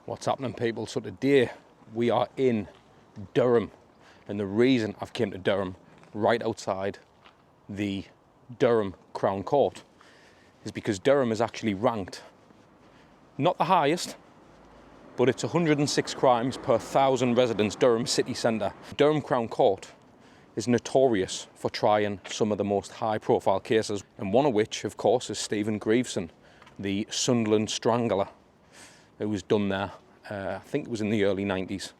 What's happening, people? So today we are in Durham, and the reason I've came to Durham right outside the Durham Crown Court is because Durham is actually ranked not the highest, but it's 106 crimes per 1,000 residents. Durham City Centre. Durham Crown Court is notorious for trying some of the most high profile cases, and one of which of course is Stephen Greaveson, the Sunderland strangler. It was done there, I think it was in the early 90s.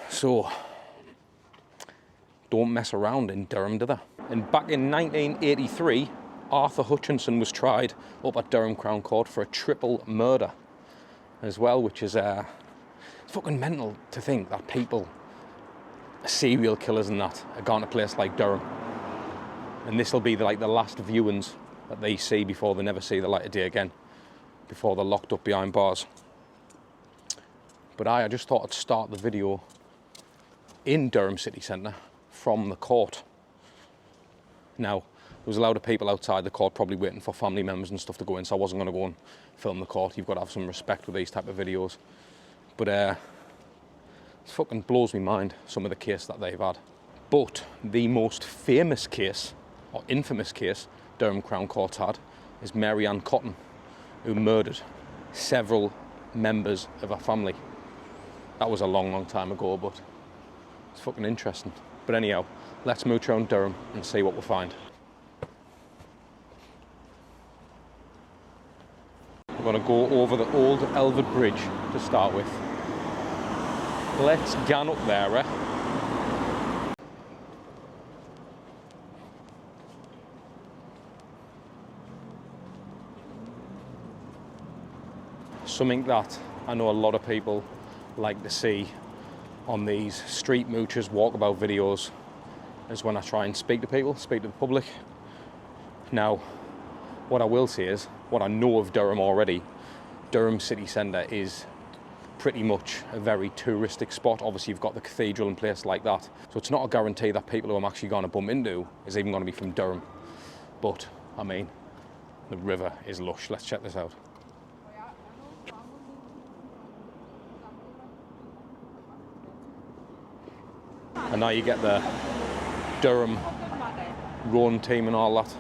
So, don't mess around in Durham, do they? And back in 1983, Arthur Hutchinson was tried up at Durham Crown Court for a triple murder as well, which is it's fucking mental to think that people, serial killers and that, are going to a place like Durham. And this will be the last viewings that they see before they never see the light of day again, before they're locked up behind bars. But I just thought I'd start the video in Durham City Centre from the court. Now, there was a lot of people outside the court probably waiting for family members and stuff to go in, so I wasn't going to go and film the court. You've got to have some respect with these type of videos. But it fucking blows me mind, some of the case that they've had. But the most famous case, or infamous case, Durham Crown Court had, is Mary Ann Cotton, who murdered several members of her family. That was a long, long time ago, but it's fucking interesting. But anyhow, let's mooch around Durham and see what we'll find. We're going to go over the old Elford Bridge to start with. Let's gan up there, eh? Something that I know a lot of people like to see on these street moochers, walkabout videos, is when I try and speak to people, speak to the public. Now, what I will say is, what I know of Durham already, Durham City Centre is pretty much a very touristic spot. Obviously, you've got the Cathedral and places like that, so it's not a guarantee that people who I'm actually going to bump into is even going to be from Durham. But, I mean, the river is lush. Let's check this out. And now you get the Durham rowing team and all that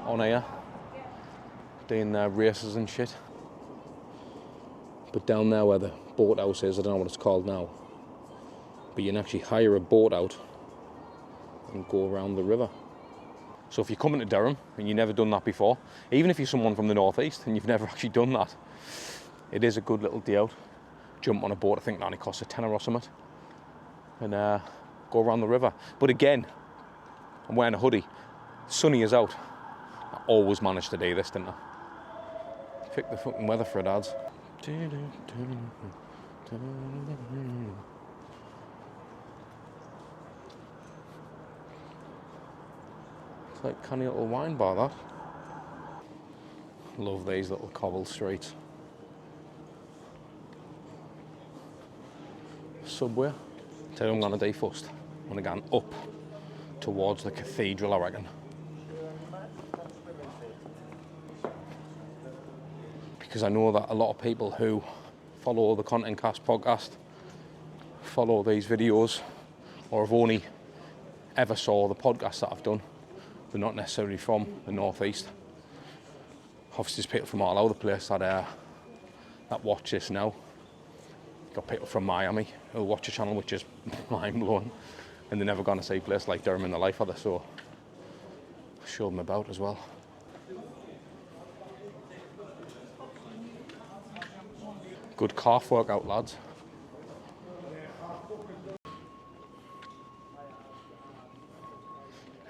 on here, doing their races and shit. But down there where the boathouse is, I don't know what it's called now, but you can actually hire a boat out and go around the river. So if you're coming to Durham and you've never done that before, even if you're someone from the northeast and you've never actually done that, it is a good little day out. Jump on a boat, I think that only costs £10 or something, and go around the river. But again, I'm wearing a hoodie, sunny as out. I always manage to do this, didn't I? Pick the fucking weather for it, ads. It's like a canny little wine bar, that. Love these little cobble streets. Subway. Tell you what I'm going to do first. I'm going to go up towards the Cathedral, I reckon. Because I know that a lot of people who follow the Content Cast podcast, follow these videos, or have only ever saw the podcasts that I've done, they're not necessarily from the northeast. Obviously there's people from all over the place that watch this now. Got people from Miami who watch a channel which is mind-blowing, and they're never going to see a place like Durham in their life, are they? So I'll show them about as well. Good calf workout, lads.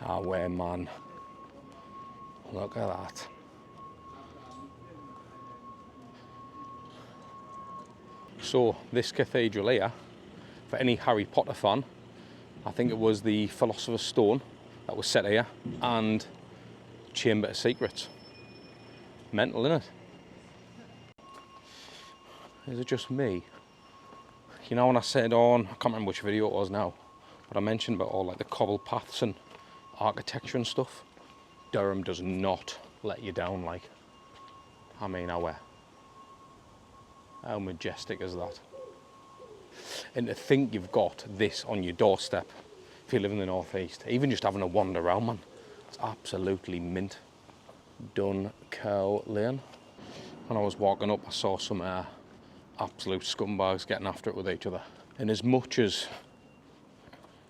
Ah, way, man. Look at that. So, this cathedral here, for any Harry Potter fan, I think it was the Philosopher's Stone that was set here, and Chamber of Secrets. Mental, innit? Is it just me? You know when I said on, I can't remember which video it was now, but I mentioned about all like the cobble paths and architecture and stuff. Durham does not let you down, like. I mean, How majestic is that? And to think you've got this on your doorstep if you live in the northeast, even just having a wander around, man, it's absolutely mint. Duncow Lane. When I was walking up, I saw some absolute scumbags getting after it with each other. And as much as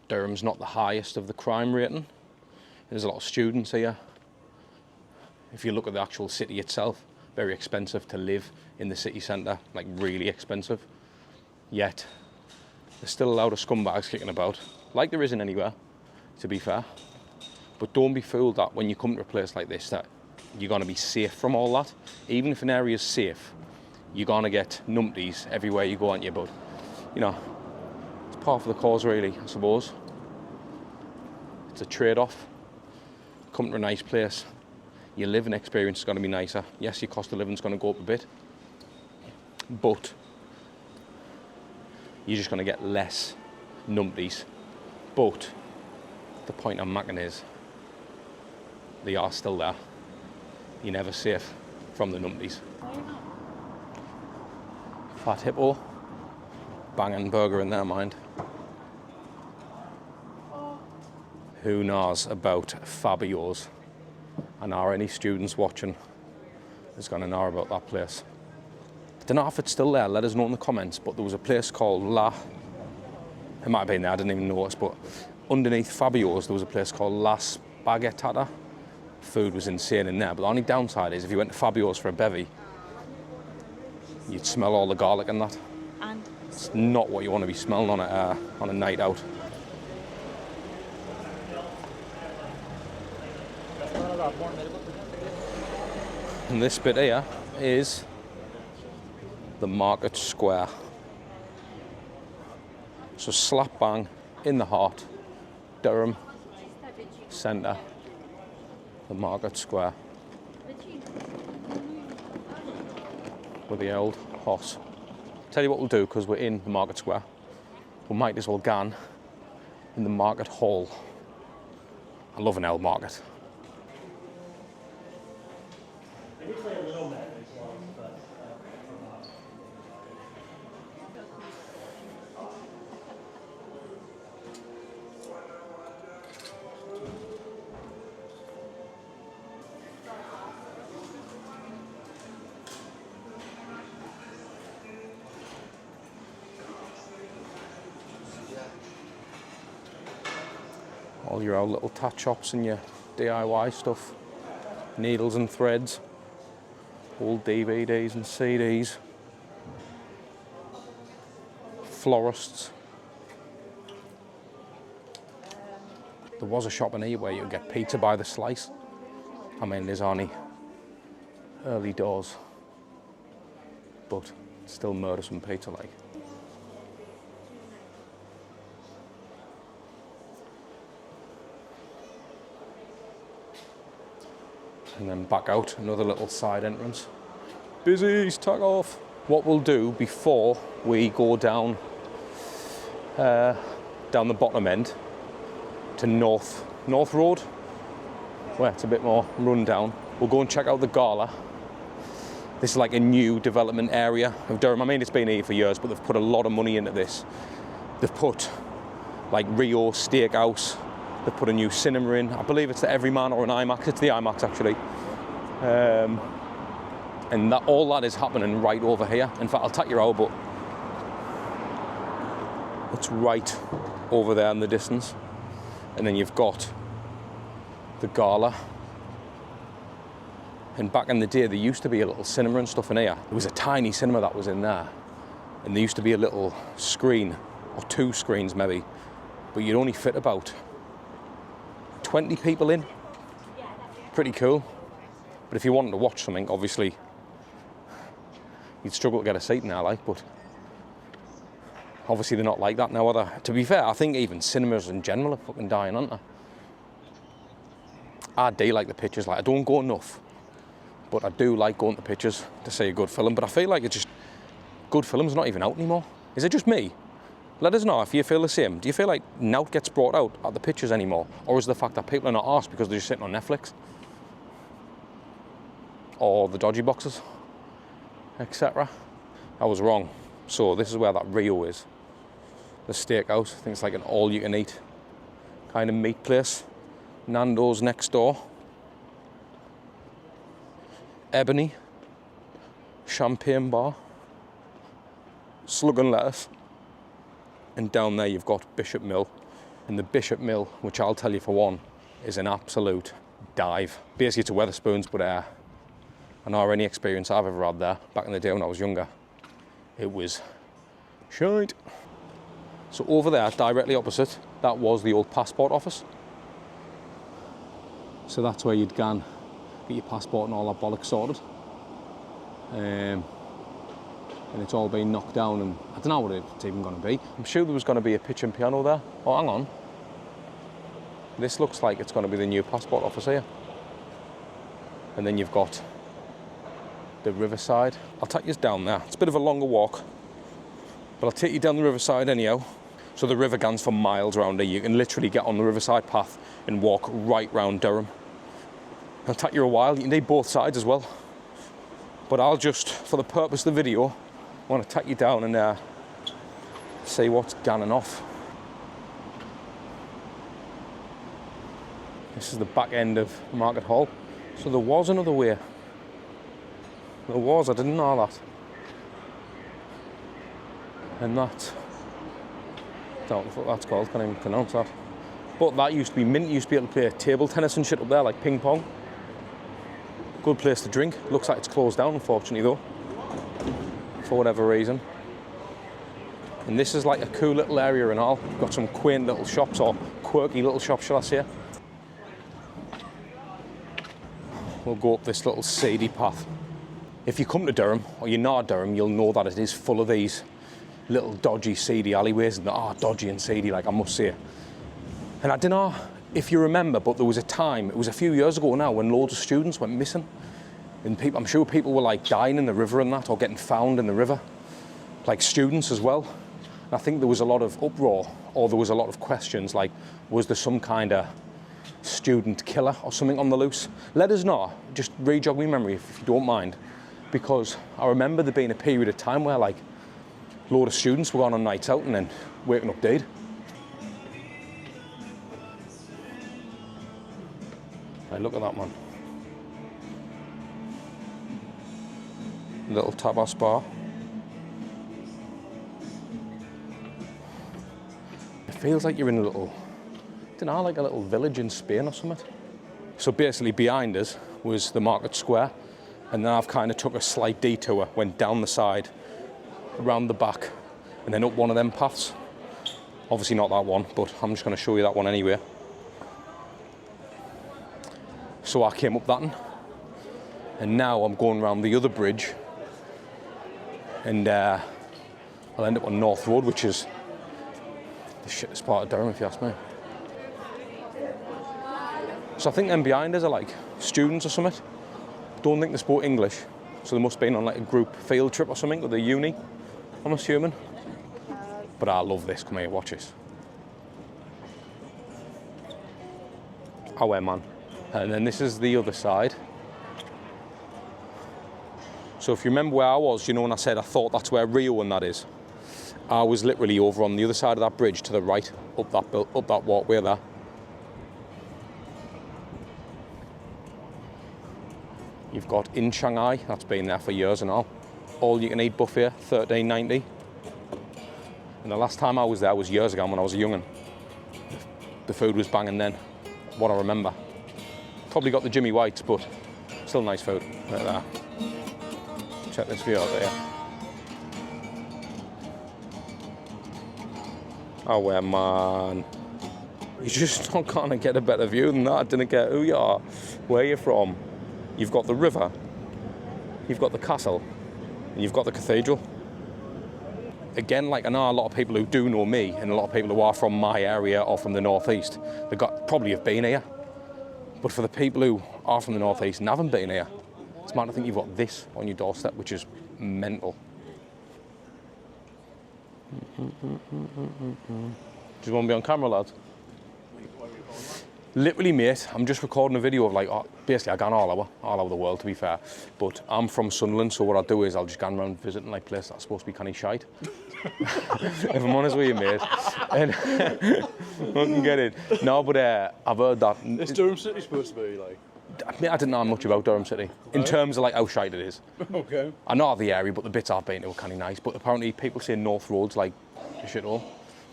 Durham's not the highest of the crime rating, there's a lot of students here. If you look at the actual city itself, very expensive to live in the city centre, like really expensive. Yet, there's still a lot of scumbags kicking about, like there isn't anywhere, to be fair. But don't be fooled that when you come to a place like this that you're going to be safe from all that. Even if an area's safe, you're going to get numpties everywhere you go, aren't you? But, you know, it's part of the cause really, I suppose. It's a trade-off. Come to a nice place, your living experience is going to be nicer. Yes, your cost of living is going to go up a bit, but you're just going to get less numpties. But the point I'm making is, they are still there. You're never safe from the numpties. Fat hippo, banging burger in their mind. Who knows about Fabio's? And are any students watching is going to know about that place? I don't know if it's still there, let us know in the comments, but there was a place called it might have been there, I didn't even notice, but underneath Fabio's there was a place called La Spaghettata. Food was insane in there, but the only downside is if you went to Fabio's for a bevy, you'd smell all the garlic and that. And it's not what you want to be smelling on a night out. And this bit here is the Market Square. So slap bang in the heart, Durham Centre, the Market Square, with the old horse. Tell you what we'll do, because we're in the Market Square, we might as well go in the Market Hall. I love an old market. All your old little tat shops and your DIY stuff, needles and threads, old DVDs and CDs, florists. There was a shop in here where you could get pizza by the slice. I mean, there's only early doors, but still murdersome pizza like. And then back out, another little side entrance. Busy, tag off. What we'll do before we go down the bottom end to North Road, where it's a bit more run down, we'll go and check out the Gala. This is like a new development area of Durham. I mean, it's been here for years, but they've put a lot of money into this. They've put like Rio Steakhouse. They've put a new cinema in. I believe it's the Everyman or an IMAX. It's the IMAX actually. And all that is happening right over here. In fact, I'll take you out, but it's right over there in the distance. And then you've got the Gala. And back in the day, there used to be a little cinema and stuff in here. There was a tiny cinema that was in there. And there used to be a little screen, or two screens maybe, but you'd only fit about 20 people in. Pretty cool. But if you wanted to watch something, obviously, you'd struggle to get a seat in there, like, but obviously they're not like that now, are they? To be fair, I think even cinemas in general are fucking dying, aren't they? I do like the pictures, like, I don't go enough, but I do like going to pictures to see a good film, but I feel like it's just, good films not even out anymore. Is it just me? Let us know if you feel the same. Do you feel like Nout gets brought out at the pictures anymore? Or is it the fact that people are not asked because they're just sitting on Netflix? Or the dodgy boxes, etc. I was wrong. So this is where that Rio is. The steakhouse. I think it's like an all-you-can-eat kind of meat place. Nando's next door. Ebony. Champagne bar. Slug and lettuce. And down there you've got Bishop Mill. And the Bishop Mill, which I'll tell you for one, is an absolute dive. Basically it's a Wetherspoons, but I know any experience I've ever had there back in the day when I was younger, it was shite. So over there, directly opposite, that was the old passport office. So that's where you'd go and get your passport and all that bollocks sorted. And it's all been knocked down, and I don't know what it's even going to be. I'm sure there was going to be a kitchen piano there. Oh, hang on. This looks like it's going to be the new passport office here. And then you've got the Riverside. I'll take you down there. It's a bit of a longer walk, but I'll take you down the Riverside anyhow. So the river goes for miles around here. You can literally get on the Riverside path and walk right round Durham. It'll take you a while. You can do both sides as well. But I'll just, for the purpose of the video, I want to take you down and see what's going off. This is the back end of Market Hall. So there was another way. There was, I didn't know that. And that, I don't know what that's called, can't even pronounce that. But that used to be mint, you used to be able to play table tennis and shit up there, like ping pong. Good place to drink. Looks like it's closed down, unfortunately, though, for whatever reason. And this is like a cool little area and all. Got some quaint little shops, or quirky little shops, shall I say. We'll go up this little seedy path. If you come to Durham, or you know Durham, you'll know that it is full of these little dodgy, seedy alleyways, and they are dodgy and seedy, like I must say. And I don't know if you remember, but there was a time, it was a few years ago now, when loads of students went missing. And people, I'm sure people were like dying in the river and that, or getting found in the river, like students as well. And I think there was a lot of uproar, or there was a lot of questions, like, was there some kind of student killer or something on the loose? Let us know, just re-jog my memory if you don't mind, because I remember there being a period of time where like a load of students were going on nights out and then waking up dead. Hey, look at that, man. Little tapas bar. It feels like you're in a little, I don't know, like a little village in Spain or something. So basically behind us was the market square, and then I've kind of took a slight detour, went down the side, around the back, and then up one of them paths. Obviously not that one, but I'm just going to show you that one anyway. So I came up that one, and now I'm going around the other bridge, and I'll end up on North Road, which is the shittest part of Durham, if you ask me. So I think them behind us are like students or something. Don't think they spoke English, so they must have been on like a group field trip or something with the uni, I'm assuming. But I love this. Come here, watch this. Oh, man. And then this is the other side. So if you remember where I was, you know, when I said I thought that's where Rio and that is, I was literally over on the other side of that bridge to the right, up that walkway there. You've got in Shanghai, that's been there for years and all you can eat buffet, $13.90. And the last time I was there was years ago when I was a young'un. The food was banging then, what I remember. Probably got the Jimmy Whites, but still nice food. Right there. Check this view out there. Oh, well, man. You're just not gonna get a better view than that. I didn't care who you are, where you're from. You've got the river, you've got the castle, and you've got the cathedral. Again, like I know a lot of people who do know me, and a lot of people who are from my area or from the northeast, they probably have been here. But for the people who are from the northeast and haven't been here, it's mad to think you've got this on your doorstep, which is mental. Do you want to be on camera, lads? Literally, mate, I'm just recording a video of like, basically I gone all over the world, to be fair. But I'm from Sunderland, so what I'll do is I'll just go around visiting like places that's supposed to be kind of shite. If I'm honest with you, mate. And I can get it. No, but I've heard that. Is Durham City supposed to be like? Mate, I didn't know much about Durham City in terms of like how shite it is. Okay. I know the area, but the bits I've been to were kind of nice. But apparently, people say North Road's like a shithole.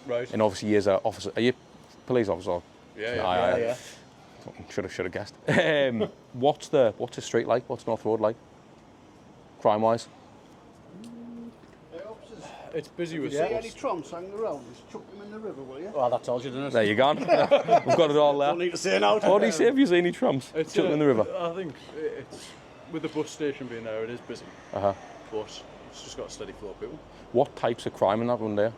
Right. And obviously, you're an officer. Are you a police officer? Yeah. Should have guessed. What's the street like? What's North Road like? Crime-wise? It's busy with See any trumps hanging around? Just chuck them in the river, will you? Well, that told you, didn't it? There you go. We've got it all there. Don't need to say now. What do you say? Have you seen any trumps? It's Chuck them in the river. I think it's with the bus station being there, it is busy. Uh-huh. But it's just got a steady flow of people. What types of crime in that run there?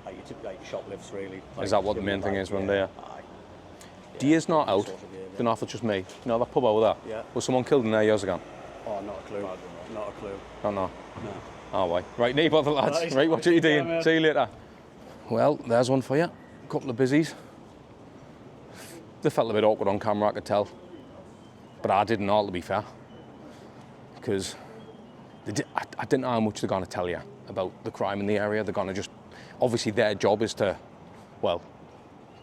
Like, you took, like shoplifts, really. Like, Is that what the main thing is, run there? Aye. Deer's not out. Sort of, yeah. Don't know if it's just me. You know that pub over there? Yeah. Was someone killed in there years ago? Oh, not a clue. Not a clue. Don't know. No. Oh, right. Right, need bother, lads. Right, what are you doing? mate. See you later. Well, there's one for you. A couple of busies. They felt a bit awkward on camera, I could tell. But I didn't all, to be fair. Because I didn't know how much they're going to tell you about the crime in the area. They're going to just... Obviously, their job is to, well,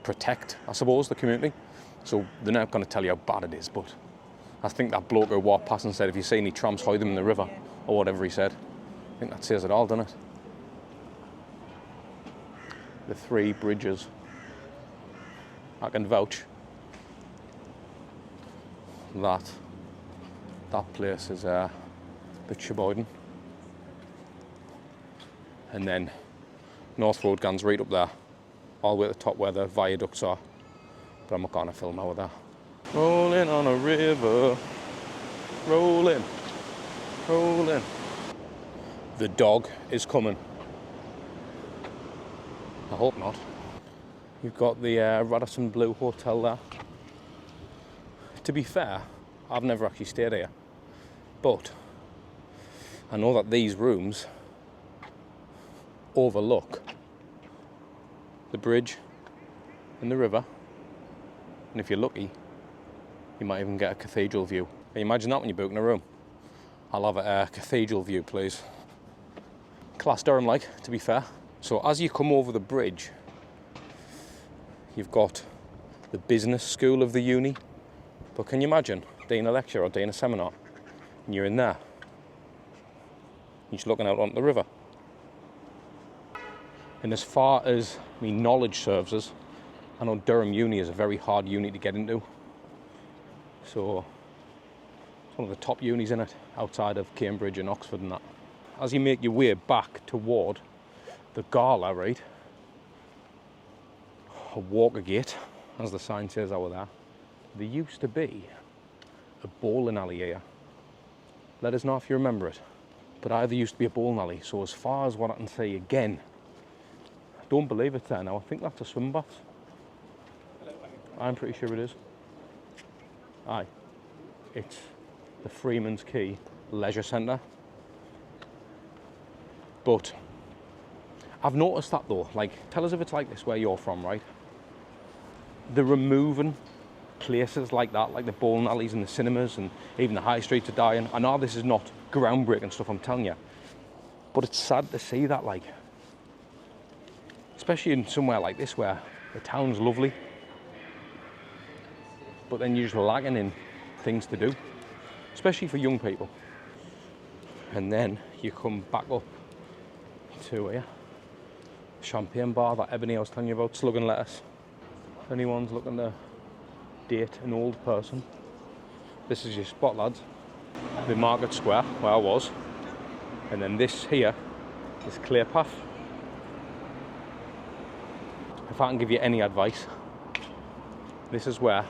protect, I suppose, the community. So they're not going to tell you how bad it is, but I think that bloke who walked past and said, if you see any tramps, hide them in the river, or whatever he said. I think that says it all, doesn't it? The 3 bridges. I can vouch. That place is a bit sheboyden. And then North Road guns right up there, all the way at the top where the viaducts are. But I'm not going to film over there. Rolling on a river, rolling, rolling. The dog is coming. I hope not. You've got the Radisson Blue Hotel there. To be fair, I've never actually stayed here, but I know that these rooms overlook the bridge and the river, and if you're lucky, you might even get a cathedral view. Can you imagine that when you're booking a room? I'll have a cathedral view, please. Class Durham like, to be fair. So as you come over the bridge, you've got the business school of the uni. But can you imagine doing a lecture or doing a seminar and you're in there? You're just looking out onto the river. And as far as knowledge serves us, I know Durham Uni is a very hard uni to get into. So it's one of the top unis in it, outside of Cambridge and Oxford and that. As you make your way back toward the gala, right, a Walkergate, as the sign says over there, there used to be a bowling alley here. Let us know if you remember it. But there used to be a bowling alley, so as far as what I can say again, I don't believe it's there now. I think that's a swim bath. I'm pretty sure it is. Aye. It's the Freeman's Quay Leisure Centre. But I've noticed that though, like, tell us if it's like this where you're from, right? They're removing places like that, like the bowling alleys and the cinemas and even the high streets are dying. I know this is not groundbreaking stuff, I'm telling you, but it's sad to see that, like, especially in somewhere like this where the town's lovely, but then you're just lagging in things to do, especially for young people. And then you come back up to here, champagne bar, that Ebony I was telling you about, Slug and Lettuce. If anyone's looking to date an old person, this is your spot, lads. The Market Square, where I was, and then this here is Clear Path. If I can give you any advice, this is where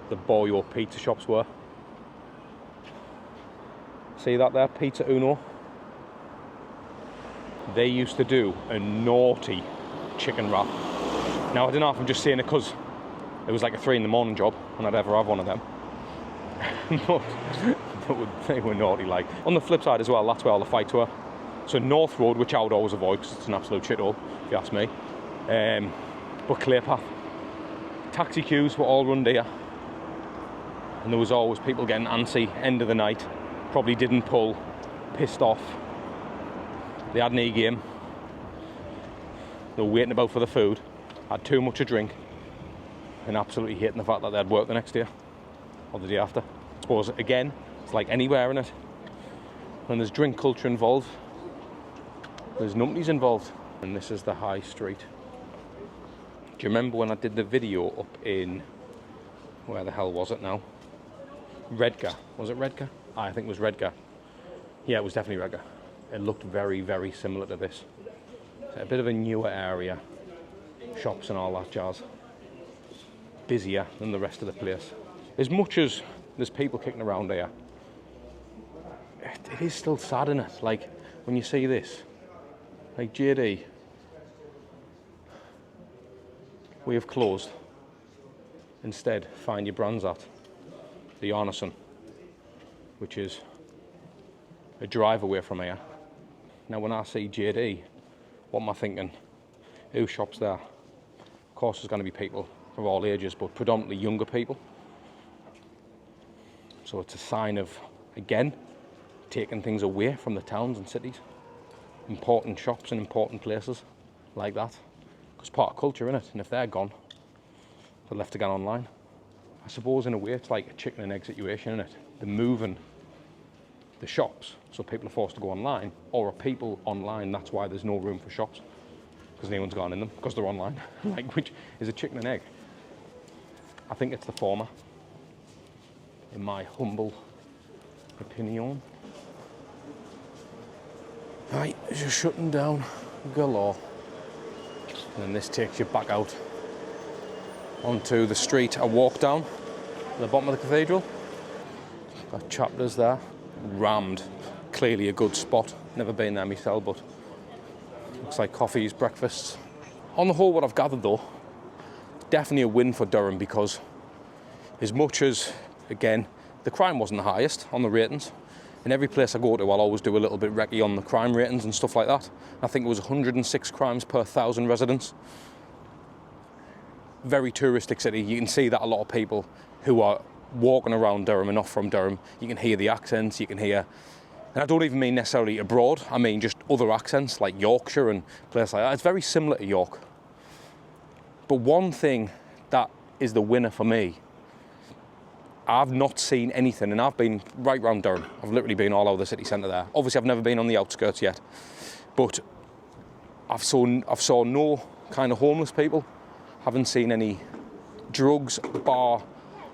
the Boyo pizza shops were. See that there, Pizza Uno? They used to do a naughty chicken wrap. Now I don't know if I'm just saying it because it was like a 3 a.m. job and I'd ever have one of them. but they were naughty, like. On the flip side as well, that's where all the fights were. So North Road, which I would always avoid because it's an absolute shithole, if you ask me. But Clear Path, taxi queues were all run here, and there was always people getting antsy end of the night, probably didn't pull, pissed off, they had an e-game, they were waiting about for the food, had too much to drink, and absolutely hating the fact that they had work the next day or the day after. I suppose again, it's like anywhere in it, when there's drink culture involved, there's numpties involved. And this is the high street. Do you remember when I did the video up in, where the hell was it now? Redcar. Was it Redcar? I think it was Redcar. Yeah, it was definitely Redcar. It looked very, very similar to this. So a bit of a newer area. Shops and all that jazz. Busier than the rest of the place. As much as there's people kicking around here, it is still sad, isn't it? Like, when you see this, like JD, we have closed. Instead, find your brands at the Arneson, which is a drive away from here. Now, when I see JD, what am I thinking? Who shops there? Of course, there's going to be people of all ages, but predominantly younger people. So it's a sign of, again, taking things away from the towns and cities. Important shops and important places like that. Because part of culture, innit? And if they're gone, they're left to go online. I suppose in a way it's like a chicken and egg situation, innit? They're moving the shops, so people are forced to go online, or are people online, that's why there's no room for shops, because no one's gone in them, because they're online. Like, which is a chicken and egg? I think it's the former, in my humble opinion. Right, just shutting down galore. And then this takes you back out onto the street I walk down at the bottom of the cathedral. Got chapters there, rammed. Clearly a good spot. Never been there myself, but looks like coffees, breakfasts. On the whole, what I've gathered though, definitely a win for Durham, because as much as, again, the crime wasn't the highest on the ratings, in every place I go to, I'll always do a little bit recce on the crime ratings and stuff like that. I think it was 106 crimes per 1,000 residents. Very touristic city. You can see that a lot of people who are walking around Durham and not from Durham, you can hear the accents, you can hear, and I don't even mean necessarily abroad, I mean just other accents like Yorkshire and places like that. It's very similar to York. But one thing that is the winner for me, I've not seen anything, and I've been right round Durham. I've literally been all over the city centre there. Obviously, I've never been on the outskirts yet, but I've saw no kind of homeless people. Haven't seen any drugs, bar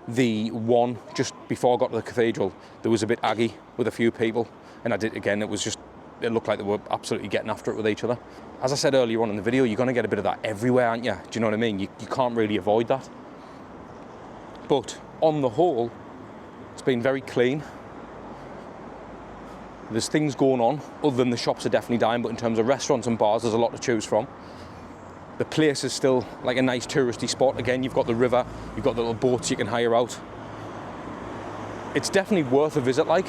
the one just before I got to the cathedral. There was a bit aggy with a few people, and I did again. It looked like they were absolutely getting after it with each other. As I said earlier on in the video, you're going to get a bit of that everywhere, aren't you? Do you know what I mean? You can't really avoid that. But on the whole, it's been very clean. There's things going on, other than the shops are definitely dying, but in terms of restaurants and bars, there's a lot to choose from. The place is still like a nice touristy spot. Again, you've got the river, you've got the little boats you can hire out. It's definitely worth a visit, like.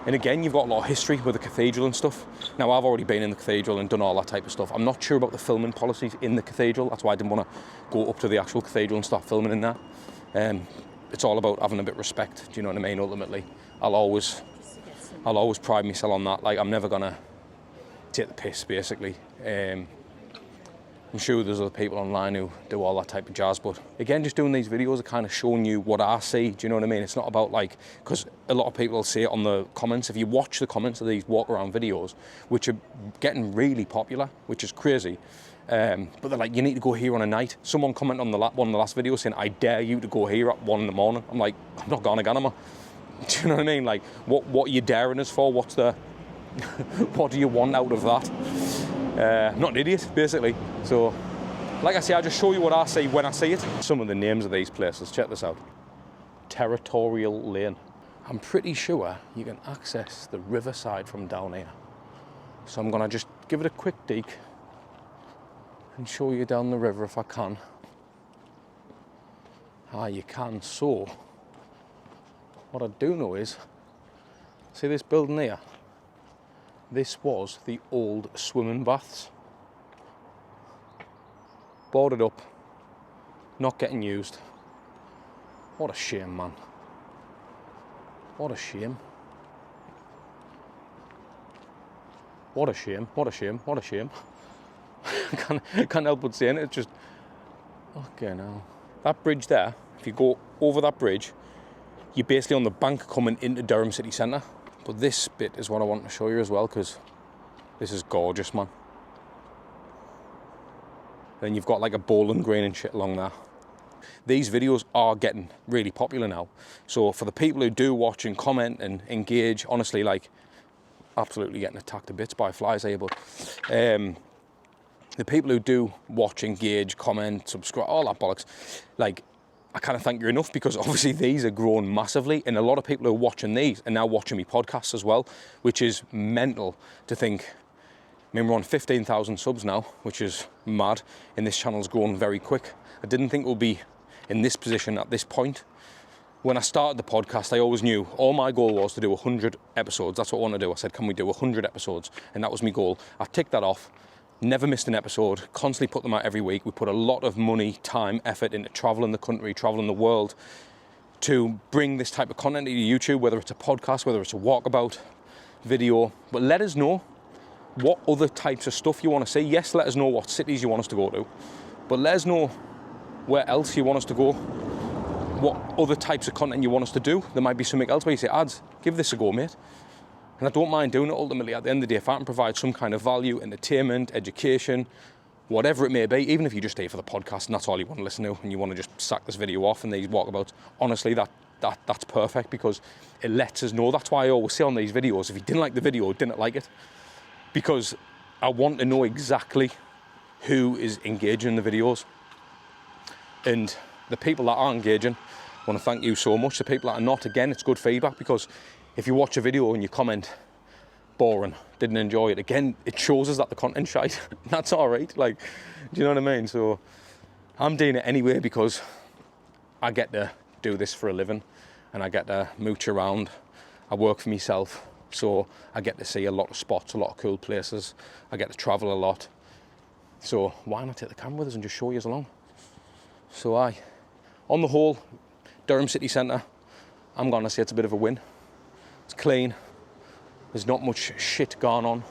And again, you've got a lot of history with the cathedral and stuff. Now, I've already been in the cathedral and done all that type of stuff. I'm not sure about the filming policies in the cathedral. That's why I didn't want to go up to the actual cathedral and start filming in there. It's all about having a bit of respect. Do you know what I mean? Ultimately, I'll always pride myself on that. Like, I'm never gonna take the piss, basically. I'm sure there's other people online who do all that type of jazz, but again, just doing these videos are kind of showing you what I see. Do you know what I mean? It's not about like, because a lot of people will say it on the comments. If you watch the comments of these walk around videos, which are getting really popular, which is crazy, but they're like, you need to go here on a night. Someone commented on one of the last videos saying, I dare you to go here at 1 in the morning. I'm like, I'm not going again, am I? Do you know what I mean? Like, what are you daring us for? What's the, what do you want out of that? Not an idiot, basically. So, like I say, I just show you what I see when I see it. Some of the names of these places, check this out. Territorial Lane. I'm pretty sure you can access the Riverside from down here. So I'm gonna just give it a quick deke and show you down the river if I can. Ah, you can. So, what I do know is, see this building here? This was the old swimming baths. Boarded up, not getting used. What a shame, man. What a shame. What a shame, what a shame, what a shame. can't help but saying it, it's just, okay now. That bridge there, if you go over that bridge, you're basically on the bank coming into Durham City Centre. But this bit is what I want to show you as well, because this is gorgeous, man. Then you've got like a bowling green and shit along there. These videos are getting really popular now. So for the people who do watch and comment and engage, honestly, like, absolutely getting attacked to bits by flies here, but the people who do watch, engage, comment, subscribe, all that bollocks, like, I kind of thank you enough, because obviously these are growing massively, and a lot of people who are watching these are now watching me podcasts as well, which is mental to think. I mean, we're on 15,000 subs now, which is mad, and this channel's grown very quick. I didn't think we'll be in this position at this point. When I started the podcast, I always knew all my goal was to do 100 episodes. That's what I want to do. I said, can we do 100 episodes? And that was my goal. I've ticked that off. Never missed an episode. Constantly put them out every week. We put a lot of money, time, effort into traveling the country, traveling the world to bring this type of content to YouTube, whether it's a podcast, whether it's a walkabout video. But let us know what other types of stuff you want to see. Yes, let us know what cities you want us to go to, but let us know where else you want us to go, what other types of content you want us to do. There might be something else where you say, Ads, give this a go, mate. And I don't mind doing it. Ultimately, at the end of the day, if I can provide some kind of value, entertainment, education, whatever it may be, even if you just stay for the podcast and that's all you want to listen to, and you want to just sack this video off and these walkabouts, honestly, that's perfect, because it lets us know. That's why I always say on these videos, if you didn't like the video, didn't like it, because I want to know exactly who is engaging in the videos. And the people that are engaging, I want to thank you so much. The people that are not, again, it's good feedback, because if you watch a video and you comment, boring, didn't enjoy it, again, it shows us that the content's shite. That's all right. Like, do you know what I mean? So I'm doing it anyway because I get to do this for a living and I get to mooch around. I work for myself, so I get to see a lot of spots, a lot of cool places. I get to travel a lot. So why not take the camera with us and just show you along? So on the whole, Durham City Centre, I'm going to say it's a bit of a win. It's clean. There's not much shit going on.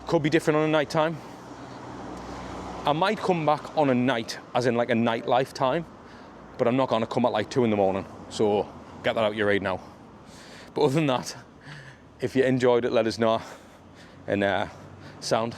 Could be different on a night time. I might come back on a night, as in like a nightlife time, but I'm not going to come at like 2 in the morning. So get that out your head now. But other than that, if you enjoyed it, let us know. And sound.